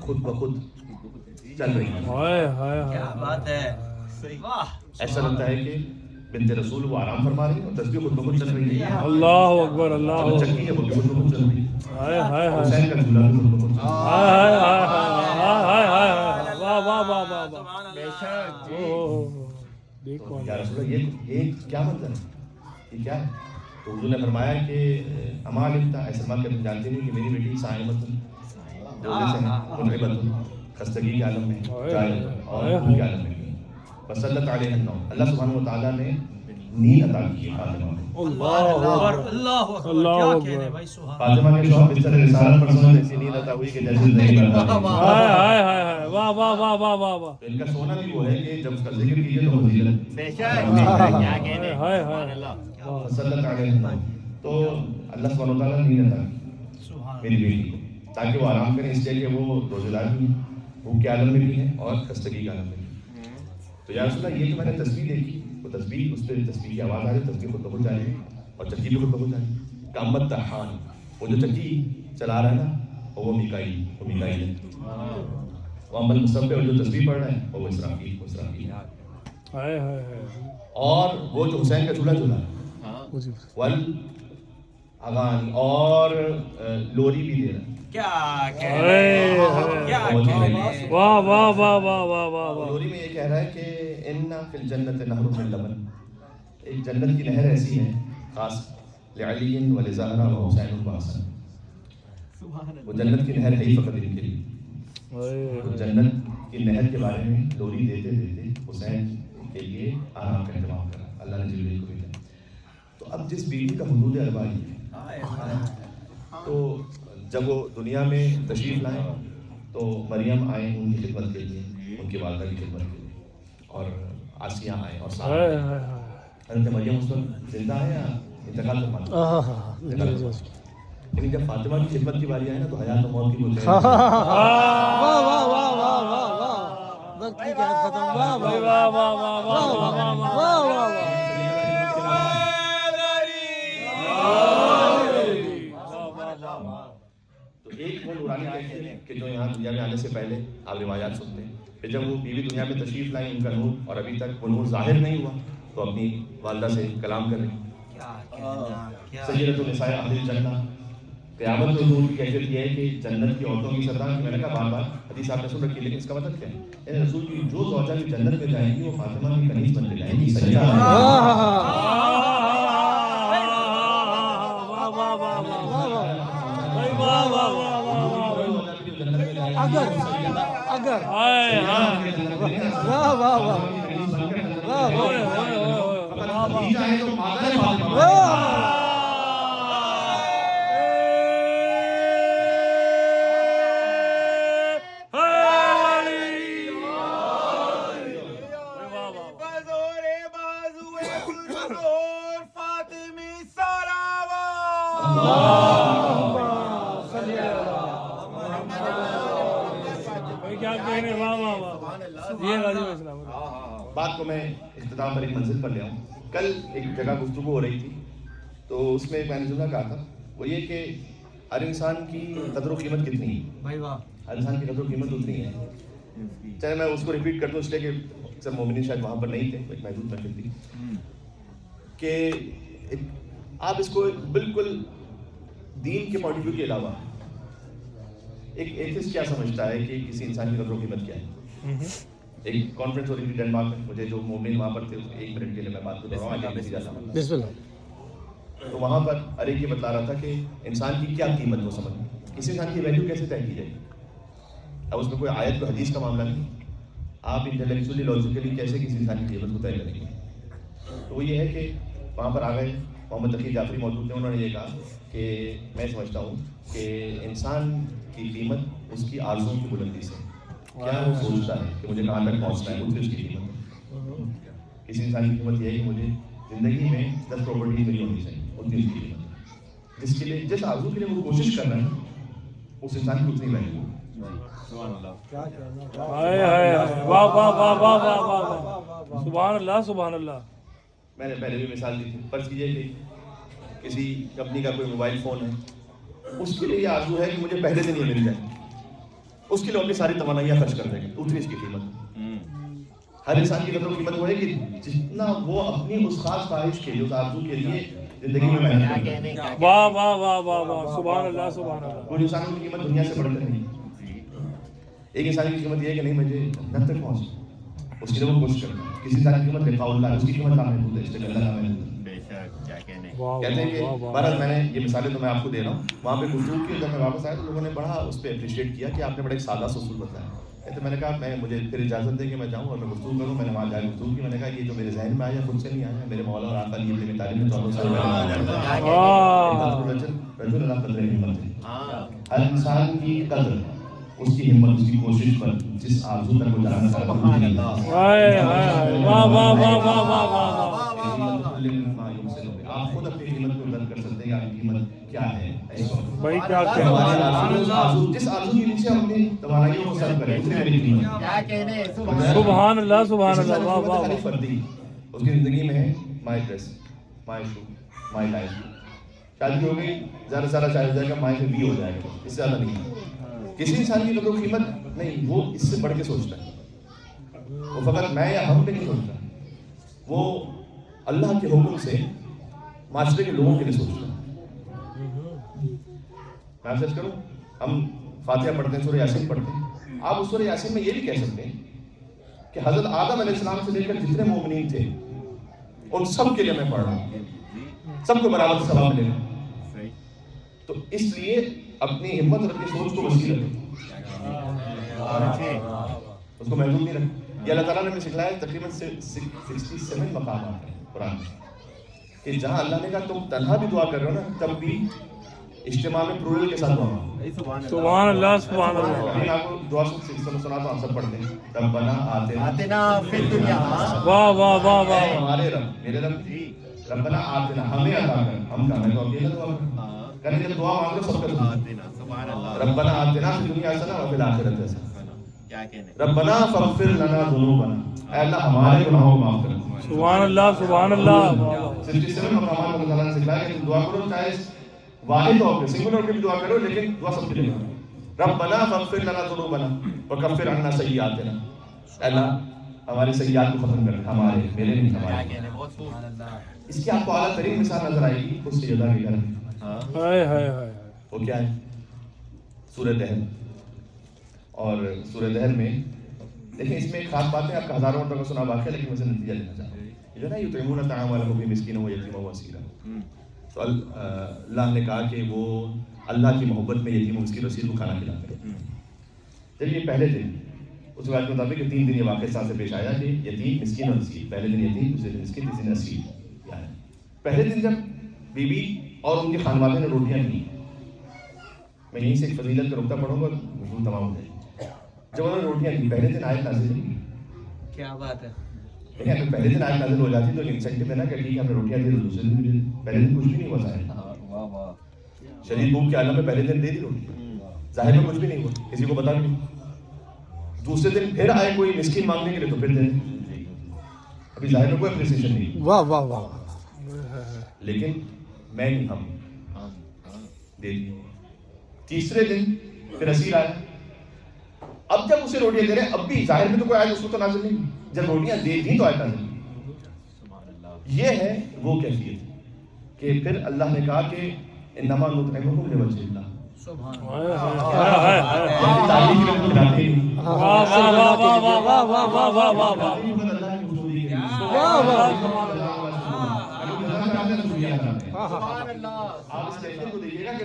خود بخود چل رہی ہیں. کیا بات ہے. ایسا لگتا ہے کہ بنت رسول وہ آرام فرما رہی ہے اور تسبیح خود بخود چل رہی ہے. اللہ اکبر اللہ اور چکی ہے وہ بھی خود بخود چل رہی ہے. ہائے ہائے ہائے حسین کا جھولا بھی خود بخود چل رہا ہے. واہ واہ واہ واہ واہ. یا رسول اللہ یہ کیا منظر ہے, یہ کیا ہے؟ تو حضور نے فرمایا کہ اما علمتا, ایسا فرما کہ تم جانتے نہیں کہ میری بیٹی صائمۃ روزے سے ہے, منعبۃ خستگی کے عالم میں جائے اور بھوک کے عالم میں. وصلت علیہ النوم, اللہ سبحانہ و تعالیٰ نے نیند عطا کی فاطمہ کو. اللہ اکبر اللہ اکبر. کیا کہنے بھائی, سبحان. فاطمہ کے شوہر بستر رسالت پر سونے ایسی نیند عطا ہوئی کہ جیسے نہیں بتا. ہائے ہائے ہائے واہ واہ واہ واہ واہ واہ. ان کا سونا بھی وہ ہے کہ جب اس کا ذکر کیجیے تو فضیلت. بے شک کیا کہنے. ہائے ہائے وصلت علیہ النوم, تو اللہ سبحانہ و تعالیٰ نے نیند عطا کی میری بیٹی کو تاکہ وہ آرام کریں, اس لیے کہ وہ روزے دار بھی ہیں, بھوک کے عالم میں بھی ہیں اور خستگی کے عالم میں بھی. تو یا رسول اللہ یہ تو میں نے تسبیح دیکھی, وہ تسبیح, اس پہ تسبیح کی آواز آ رہی, تسبیح خود بخود جا رہی ہے اور چکی بھی خود بخود جا رہی ہے. قامت ترحان, وہ جو چکی چلا رہا ہے نا وہ میکائیل ہے. وہ عمل مصبح, اور جو تسبیح پڑھ رہا ہے وہ اسرافیل ہے. ہائے ہائے ہائے. اور وہ جو حسین کا چولہا ہے ول اغان اور لوری بھی دے رہا ہے. کیا کہنے. واہ واہ واہ واہ واہ واہ. لوری میں یہ کہہ رہا ہے کہ ان فی الجنت نہر من لبن, ایک جنت کی نہر ایسی ہے خاص لعلی ولزہرا وحسین وحسن. وہ جنت کی نہر ہے ہی فقط ان کے لیے. تو جنت کی نہر کے بارے میں لوری دیتے دیتے حسین کے لیے آرام کا انتظام کرا اللہ نے جبریل کو بھیجا. تو اب جس بیوی کا حدود اربعہ ہے, تو جب وہ دنیا میں تشریف لائیں تو مریم آئیں ان کی خدمت کے لیے, ان کی والدہ کی خدمت کے لیے, اور آسیہ آئیں اور ساتھ حضرت مریم اس وقت زندہ ہے یا انتقال فرما چکی؟ لیکن جب فاطمہ کی خدمت کی باری آئی نا تو حیات و موت کی بولتے ہیں. تو ایک وہ نورانی کہتے ہیں کہ جو یہاں دنیا میں آنے سے پہلے آپ روایات سنتے ہیں, پھر جب وہ بیوی دنیا میں تشریف لائیں ان کا نور, اور ابھی تک وہ نور ظاہر نہیں ہوا تو اپنی والدہ سے کلام کر رہی. سیدۃ النساء اہل الجنہ, قیامت میں نور کی کیفیت یہ ہے کہ جنت کی عورتوں کی سردار, میں نے کہا بار بار حدیث آپ نے سن رکھی, لیکن اس کا مطلب کیا ہے؟ یعنی رسول کی جو زوجہ بھی جنت میں جائیں گی وہ فاطمہ کی کنیز بن کے جائیں گی. سیدہ اگر بات کو میں اختتام پر ایک منزل پر لے آؤں. کل ایک جگہ گفتگو ہو رہی تھی تو اس میں میں نے جملہ کہا تھا, وہ یہ کہ ہر انسان کی قدر و قیمت کتنی ہے. ہر انسان کی قدر و قیمت اتنی ہے, چاہے میں اس کو ریپیٹ کر دوں اس لیے کہ اکثر مومنین شاید وہاں پر نہیں تھے, ایک محدود محفل تھی, کہ آپ اس کو بالکل دین کے پوائنٹ آف ویو کے علاوہ ایک ایتھسٹ کیا سمجھتا ہے کہ کسی انسان کی قدر و قیمت کیا ہے. ایک کانفرنس ہو رہی تھی ڈنمارک میں, مجھے جو مومن وہاں پر تھے ایک منٹ کے لیے میں بات کر رہا ہوں, آگے نہیں جاتا ہوں. تو وہاں پر ہر ایک یہ بتلا رہا تھا کہ انسان کی کیا قیمت وہ سمجھ, کسی انسان کی ویلیو کیسے طے کی جائے. اب اس میں کوئی آیت کو حدیث کا معاملہ نہیں, آپ انٹلیکچولی لاجیکلی کیسے کسی انسان کی قیمت کو طے کریں گے. تو وہ یہ ہے کہ وہاں پر آ گئے محمد تقی جعفری موجود تھے, انہوں نے یہ کہا کہ میں سمجھتا ہوں کہ انسان کی قیمت اس کی آرزوؤں کی بلندی سے, کیا وہ سوچتا ہے کہ مجھے کہاں تک پہنچنا ہے, اس کی قیمت. کسی انسان کی قیمت یہ ہے کہ مجھے زندگی میں 10 پراپرٹی میری ہونی چاہیے, اتنی اس کی قیمت. جس کے لیے جس آرزو کے لیے وہ کوشش کر رہا ہے اس انسان کی اتنی ویلیو. سبحان اللہ سبحان اللہ. میں نے پہلے بھی مثال دی تھی, فرض کیجیے کہ کسی کمپنی کا کوئی موبائل فون ہے, اس کے لیے یہ آرزو ہے کہ مجھے پہلے دن یہ مل جائے. اس کے لیے اپنی ساری توانائیاں خرچ کر دیں گے. دوسری اس کی قیمت, ہر انسان کی قدر و قیمت وہ ہے کہ جتنا وہ اپنی اس خاص خواہش کے لیے, اس آرزو کے لیے زندگی میں محنت کرتا ہے. واہ واہ واہ واہ واہ, سبحان اللہ سبحان اللہ. کوئی انسان کی قیمت دنیا سے بڑھ کر نہیں. ایک انسان کی قیمت یہ ہے کہ نہیں مجھے جنت تک پہنچنا, اس کے لیے وہ کوشش کرتا ہے. کسی انسان کی قیمت لقاء اللہ, اس کی قیمت نامحدود ہے, اس لیے اللہ نامحدود ہے. کہتے ہیں کہ بہرحال میں نے یہ مثالیں تو میں آپ کو دے رہا ہوں. وہاں پہ گفتگو کی, جب میں واپس آیا تو لوگوں نے بڑا اس پہ اپریشیٹ کیا کہ آپ نے بڑا ایک سادہ سا اصول بتایا. تو میں نے کہا مجھے پھر اجازت دیں کہ میں جاؤں اور میں گفتگو کروں. میں نے وہاں جا کے گفتگو کی. میں نے کہا یہ جو میرے ذہن میں آیا خود سے نہیں آیا, میرے مولا اور آقا علی ابن طالب نے 14 سال پہلے. ہر انسان کی قدر اس کی ہمت, اس کی کوشش پر, جس آرزو تک وہ جانا چاہتا ہے. واہ واہ واہ واہ واہ واہ. آپ خود اپنی قیمت کو درک کر سکتے ہیں کہ آپ کی قیمت کیا ہے. بھائی کیا جس آرزو کے پیچھے ہم اپنی توانائیوں کو صرف کریں, اس میں میری قیمت. سبحان اللہ سبحان اللہ. واہ واہ واہ. فردی اس کی زندگی میں ہے مائی dress, my show, my life. شادی ہو گئی, زیادہ سارا شاید ہو جائے گا, مائی سے بھی ہو جائے گا, اس سے زیادہ نہیں. کسی انسان کی قدر و قیمت نہیں, وہ اس سے بڑھ کے سوچتا ہے. وہ فقط میں یا ہم پہ نہیں سوچتا, وہ اللہ کے حکم سے معاشرے کے لوگوں کے لیے سوچتا ہے. میں آپ سے کروں, ہم فاتحہ پڑھتے ہیں, سورہ یاسین پڑھتے ہیں. آپ اس سورہ یاسین میں یہ بھی کہہ سکتے ہیں کہ حضرت آدم علیہ السلام سے لے کر جتنے مومنین تھے ان سب کے لیے میں پڑھ رہا ہوں, سب کو برابر ثواب ملے گا. تو اس لیے اپنی ہمت اور اپنی سوچ کو وسیع رکھیں, اس کو محدود نہیں رکھیں. یہ اللہ تعالیٰ نے ہمیں سکھلایا ہے. تقریباً 67 مقامات ہیں قرآن میں کہ جہاں اللہ نے کہا تم تنہا بھی دعا کر رہے ہو نا, تب بھی اجتماع میں پلورل کے ساتھ دعا. سبحان اللہ سبحان اللہ. میں آپ کو دعا سنا تو ہم سب پڑھتے ہیں. ربنا آتنا فی الدنیا, واہ واہ واہ واہ. ہمارے رب, میرے رب جی, ربنا آتنا, ہمیں عطا کر. ہم کا میں تو اکیلا دعا کریں, جب دعا مانگو سب کا دعا. ربنا آتنا فی الدنیا حسنہ وفی الآخرۃ حسنہ. ربنا فاغفر لنا ذنوبنا, اے اللہ ہمارے گناہوں کو معاف کر. سبحان اللہ سبحان اللہ. 67 مقامات اللہ تعالیٰ نے سکھلایا کہ دعا کرو, چاہے واحد طور پہ سنگولر پہ بھی دعا کرو, لیکن دعا سب کے لیے کرو. ربنا فاغفر لنا ذنوبنا وکفر عنا سیئاتنا, اے اللہ ہمارے سیئات کو ختم کر, ہمارے, میرے نہیں, ہمارے. اس کی آپ کو اعلیٰ ترین مثال نظر آئے گی خود سیدہ کے گھر میں. ہائے ہائے ہائے. وہ کیا ہے؟ سورہ دہر. اور سورہ دہر میں دیکھیں, اس میں ایک خاص بات ہے, آپ کا ہزاروں مرتبہ سنا واقعہ, لیکن میں سے نتیجہ لینا چاہتا ہوں. یہ جو نا یطعمون الطعام علی حبہ مسکینا ویتیما واسیرا, تو اللہ نے کہا کہ وہ اللہ کی محبت میں یتیم و مسکین و اسیر کو کھانا کھلاتے ہیں. جب یہ پہلے دن, اس بات کے مطابق کہ 3 دن یہ واقعہ ساتھ سے پیش آیا کہ یتیم, مسکین اور اسیر. پہلے دن یتیم, دوسرے دن مسکین, تیسرے دن اسیر. پہلے دن جب بی بی اور ان کے خانوادے نے روٹیاں کی, میں یہیں سے ایک فضیلت کا نقطہ پڑھوں گا, مفہوم تمام ہو جائے. جب انہوں نے روٹیاں کی, پہلے دن آیت نازل ہوئی. کیا بات ہے, دیکھیں اگر پہلے دن آیت نازل ہو جاتی تو انسینٹیو ہے نا کہ ٹھیک ہے ہم نے روٹیاں دی, دوسرے دن, پہلے دن کچھ بھی نہیں ہوا ظاہر. شدید بھوک کے عالم میں پہلے دن دے دی روٹی, ظاہر میں کچھ بھی نہیں ہوا, کسی کو پتا بھی نہیں. دوسرے دن پھر آئے کوئی مسکین مانگنے کے لیے تو پھر دے دیں, ابھی ظاہر میں کوئی اپریسیشن نہیں. واہ واہ واہ. لیکن میں نہیں, ہم دے دی. تیسرے دن پھر اسیر آیا. اب جب اسے روٹیاں دے رہے ہیں, اب بھی ظاہر میں تو کوئی آیت اس کو تو نازل نہیں, جب روٹیاں دے دی تو آیت نازل. یہ ہے وہ کیفیت کہ پھر اللہ نے کہا کہ انما نطعمکم لوجہ اللہ. سبحان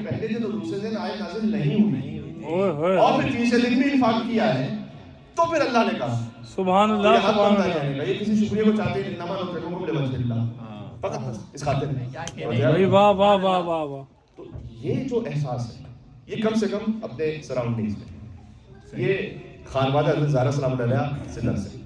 پہلے دن اور دوسرے دن آیت نازل نہیں ہوئی, اور پھر تیسرے دن بھی انفاق کیا ہے, تو پھر اللہ نے کہا سبحان اللہ سبحان اللہ. یہ کسی شکریہ کو چاہتے ہیں, انما نطعمکم لوجہ اللہ, فقط اس خاطر بھائی. واہ واہ واہ واہ واہ. تو یہ جو احساس ہے, یہ کم سے کم اپنے سراؤنڈنگز میں, یہ خانوادہ حضرت زہرا سلام علیہا سے درس ہے.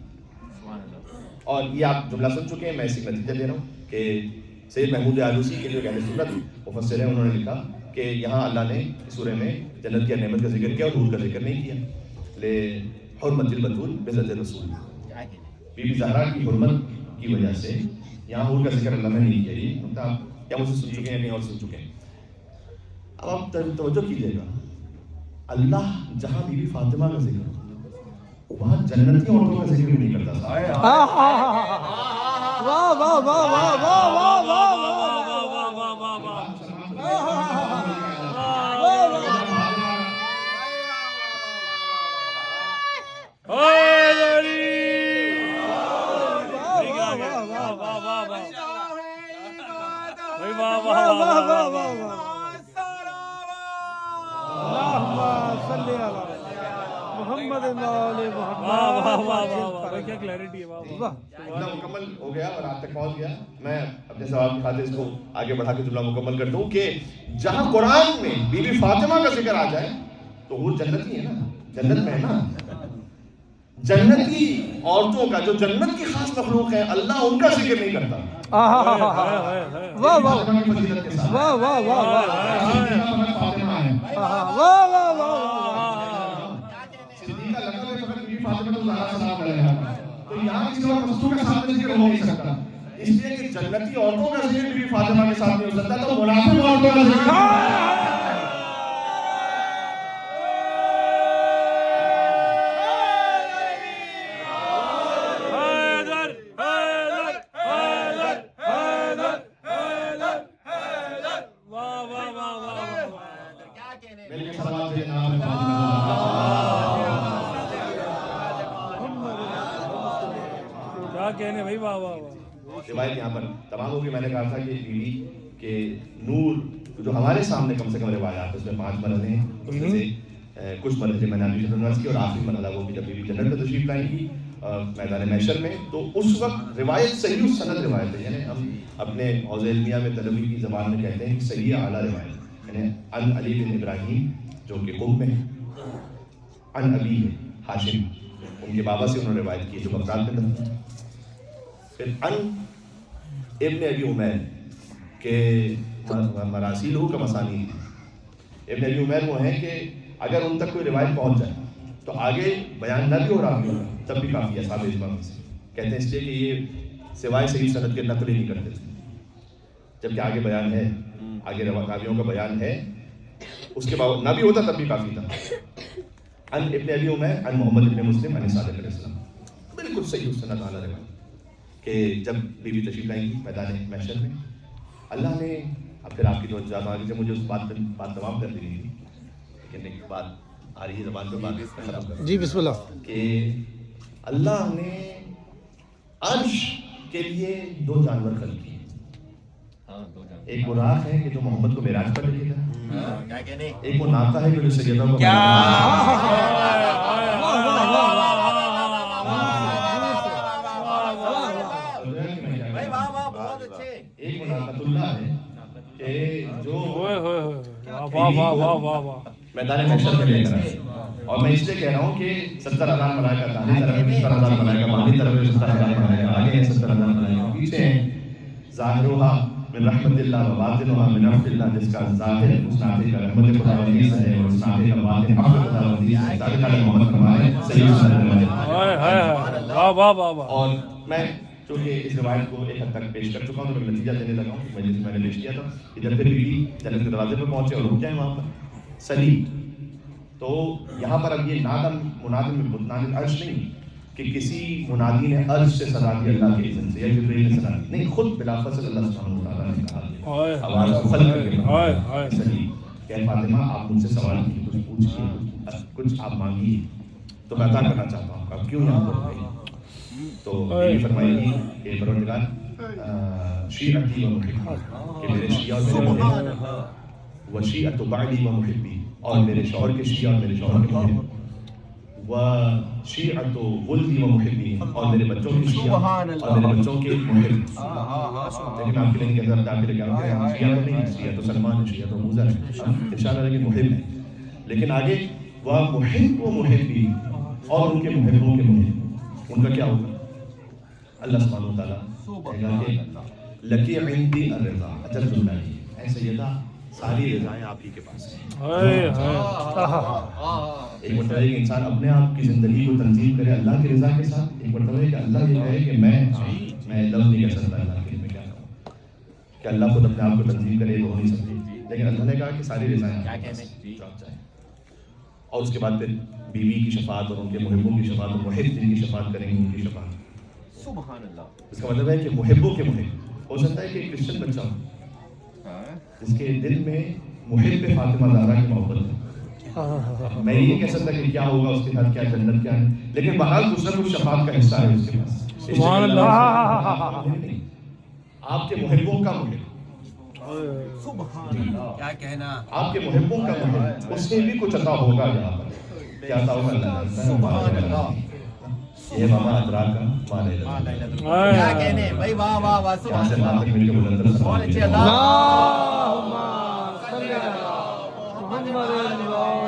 اور یہ آپ جملہ سن چکے ہیں, میں اسی نتیجہ دے رہا ہوں کہ سید محمود آلوسی کے جو اہل سنت مفسر ہیں, انہوں نے لکھا کہ یہاں اللہ نے اس سورہ میں جنت کی نعمت کا ذکر کیا اور حور کا ذکر نہیں کیا. لے حرمت البتول بذات رسول, بی بی زہرا کی حرمت کی وجہ سے یہاں حور کا ذکر اللہ نے نہیں کیا. یہ نقطہ آپ کیا مجھ سے سن چکے ہیں, نہیں اور سن چکے ہیں. اب آپ توجہ کیجیے گا, اللہ جہاں بی بی فاطمہ کا ذکر ہو وہاں جنتی عورتوں کا ذکر بھی نہیں کرتا تھا. واہ واہ واہ واہ واہ واہ واہ کیا کلیئرٹی ہے. جملہ مکمل ہو گیا اور آپ تک پہنچ گیا. میں اپنے سوال کی خاطر اس کو آگے بڑھا کے جملہ مکمل کر دوں کہ جہاں قرآن میں بی بی فاطمہ کا ذکر آ جائے تو وہ جنتی ہے نا, جنت میں ہے نا. جنتی عورتوں کا جو جنت کی خاص مخلوق ہے اللہ ان کا ذکر نہیں کرتا. واہ واہ واہ واہ تو یہاں کسی اور مخلوق کے ساتھ ذکر ہو نہیں سکتا, اس لیے کہ جنتی عورتوں کا ذکر بھی فاطمہ کے ساتھ نہیں ہو سکتا تو منافق عورتوں کا ذکر روایت یہاں پر تمام ہوگی. میں نے کہا تھا کہ بیوی کے نور جو ہمارے سامنے کم سے کم روایات اس میں 5 مرحلے ہیں, اس میں سے کچھ مرحلے میں نے ابھی کی اور آخری مرحلہ وہ بھی جب بیوی جنت میں تشریف لائیں گی میدان محشر میں, تو اس وقت روایت صحیح السند روایت ہے. یعنی ہم اپنے حوض علمیہ میں طلبی کی زبان میں کہتے ہیں کہ صحیح اعلیٰ روایت, یعنی ان علی بن ابراہیم جو کہ قم میں ان ابی ہاشم ان کے بابا سے انہوں نے روایت کی جو بغداد میں تھا. پھر ان ابن ابی عمیر کے مراسیل ہو کا مسانی. ابن ابی عمیر وہ ہیں کہ اگر ان تک کوئی روایت پہنچ جائے تو آگے بیان نہ بھی ہو رہا بھی تب بھی کافی ہے. صاحب اجماع میں سے کہتے ہیں اس لیے کہ یہ سوائے صحیح سند کے نقل ہی نہیں کرتے تھے, جبکہ آگے بیان ہے, آگے راویوں کا بیان ہے, اس کے بعد نہ بھی ہوتا تب بھی کافی تھا. ان ابن ابی عمیر ان محمد ابن مسلم ان صادق علیہ السلام, بالکل صحیح السند اعلیٰ روایت کہ جب بیوی تشریف لائیں گی میدان محشر میں اللہ نے, اب پھر آپ کی توجہ آگے سے مجھے اس بات تمام کر دینی تھی لیکن ایک بات آ رہی ہے زبان پہ, بات ختم کر جی بسم اللہ. کہ اللہ نے عرش کے لیے 2 جانور خلق کیے. ایک وہ راکھ ہے کہ جو محمد کو معراج پر لے کے گیا, ایک وہ ناقہ ہے کہ جو سیدہ کو ایک مناقۃ اللہ ہے کہ جو میدان محشر میں لے کر آئے. اور میں اس لیے کہہ رہا ہوں کہ 70,000 ملائکہ داہنی طرف ہے, 70,000 ملائکہ بائیں طرف ہے, 70,000 ملائکہ آگے ہیں, 70,000 ملائکہ پیچھے ہیں. ظاہرھا من رحمت اللہ و باطنھا من رحمت اللہ, جس کا ظاہر اس ناطق کا رحمت خداوندی سے ہے اور اس ناطق کا باطن حق خداوندی سے ہے. صادق علیہ محمد فرمائے صحیح سنت. اور میں چونکہ اس روایت کو ایک حد تک پیش کر چکا ہوں تو میں نتیجہ دینے لگا ہوں. میں نے پیش کیا تھا کہ جب پھر بیوی جنت کے دروازے پر پہنچے اور رک جائیں وہاں پر سلیم, تو یہاں پر اب یہ نادم منادم میں بطنان عرش نہیں کہ کسی منادی نے عرش سے صدا دی اللہ کے اذن سے یا جبرائیل نے صدا دی, نہیں, خود بلافظ اللہ سبحانہ وتعالیٰ نے کہا آواز کو خلق کر کے سلیم کہ فاطمہ آپ مجھ سے سوال کیے, کچھ پوچھیے, کچھ آپ مانگیے تو میں عطا کرنا چاہتا ہوں. آپ کیوں یہاں پر گئی تو یہ فرمائے گی کہ پروردگار شیعتی و محبی, کہ میرے شیعہ اور میرے محب, و شیعت بعدی و محبی, اور میرے شوہر کے شیعہ اور میرے شوہر کے محب, و شیعت ولدی و محبی, اور میرے بچوں کے شیعہ اور میرے بچوں کے محب. لیکن آپ کے لیے کہ اندر داخل کیا ہوتا ہے, شیعہ تو نہیں, شیعہ تو سلمان ہے, شیعہ تو موزہ ہے, ارشاد ہے کہ محب ہے. لیکن آگے وہ محب و محبی, اور ان کے محبوں کے محب, ان کا کیا ہوگا؟ اللہ سبحانہ وتعالیٰ کہے گا کہ لکی عندی الرضا اجل اللہ, اے سیدہ ساری رضائیں آپ ہی کے پاس ہیں. ایک مرتبہ کہ انسان اپنے آپ کی زندگی کو تنظیم کرے اللہ کی رضا کے ساتھ, ایک مرتبہ کہ اللہ یہ کہے کہ میں لفظ نہیں کہہ سکتا اللہ کے لیے, میں کیا کروں, کہ اللہ خود اپنے آپ کو تنظیم کرے وہ نہیں سکتی, لیکن اللہ نے کہا کہ ساری رضائیں آپ کے پاس ہیں. اور اس کے بعد پھر بیوی کی شفاعت اور ان کے محبوں کی شفاعت اور محب جن کی شفاعت کریں گے ان کی شفاعت. سبحان اللہ. اس کا مطلب ہے کہ محبوں کے محب. ہو سکتا ہے کہ ایک کرسچن بچہ ہو جس کے دل میں محب فاطمہ زہرا کی محبت ہے. میں یہ کہہ سکتا کہ کیا ہوگا اس کے ساتھ، کیا جنت کیا ہے، لیکن بہرحال کچھ نہ کچھ شفاعت کا حصہ ہے اس کے پاس. سبحان اللہ. آپ کے محبوں کا محب، سبحان اللہ. کیا کہنا. آپ کے محبوں کا محب، اس سے بھی کچھ عطا ہوگا یہاں پر. کیا عطا ہوگا اللہ جانتا ہے. سبحان اللہ. یہ ماما ادراک کا مانا کیا کہنے بھائی. واہ واہ واہ. یہاں سے وہاں تک مل کے بلند بہت سلام. اچھے. اللہ اللہم صلی علی محمد.